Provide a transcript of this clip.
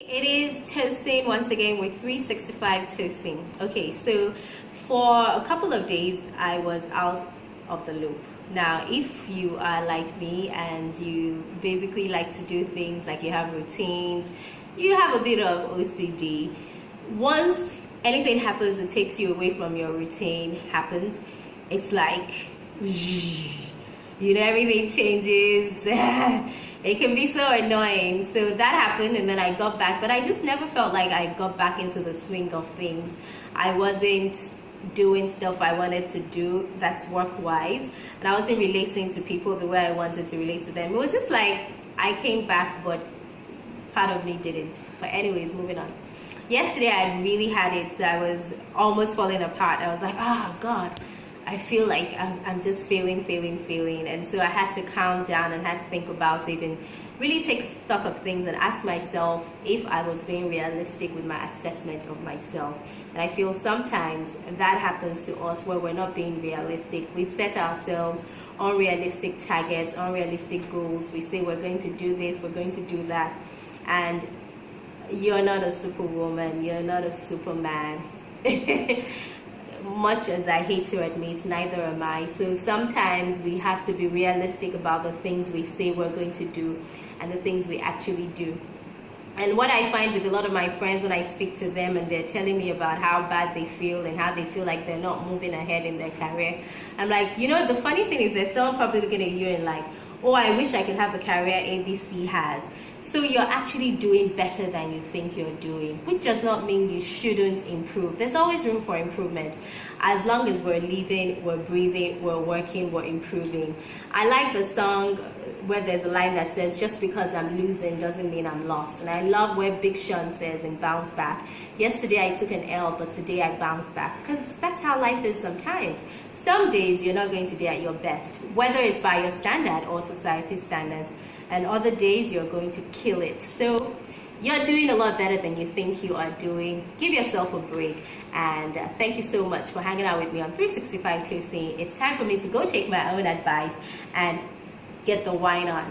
It is Tosyn once again with 365 Tosyn. Okay, so for a couple of days I was out of the loop. Now, if you are like me and you basically like to do things like you have routines, you have a bit of OCD. Once anything happens that takes you away from your routine happens, it's like everything changes. It can be so annoying. So that happened, and then I got back, but I just never felt like I got back into the swing of things. I wasn't doing stuff I wanted to do that's work wise, and I wasn't relating to people the way I wanted to relate to them. It was just like I came back, but part of me didn't. But anyways, moving on. Yesterday I really had it, so I was almost falling apart. I was like, oh God, I feel like I'm just failing. And so I had to calm down and had to think about it and really take stock of things and ask myself if I was being realistic with my assessment of myself. And I feel sometimes that happens to us where we're not being realistic. We set ourselves unrealistic targets, unrealistic goals. We say we're going to do this, we're going to do that. And you're not a superwoman, you're not a superman. Much as I hate to admit, neither am I. So sometimes we have to be realistic about the things we say we're going to do and the things we actually do. And what I find with a lot of my friends when I speak to them and they're telling me about how bad they feel and how they feel like they're not moving ahead in their career, I'm like, the funny thing is there's someone probably looking at you and like, oh, I wish I could have the career ABC has. So you're actually doing better than you think you're doing, which does not mean you shouldn't improve. There's always room for improvement. As long as we're living, we're breathing, we're working, we're improving. I like the song where there's a line that says, just because I'm losing doesn't mean I'm lost. And I love where Big Sean says in Bounce Back, yesterday I took an L, but today I bounce back. Because that's how life is sometimes. Some days you're not going to be at your best, whether it's by your standard or society's standards. And other days you're going to kill it. So you're doing a lot better than you think you are doing. Give yourself a break. And thank you so much for hanging out with me on 365 Tosyn. It's time for me to go take my own advice and get the wine on.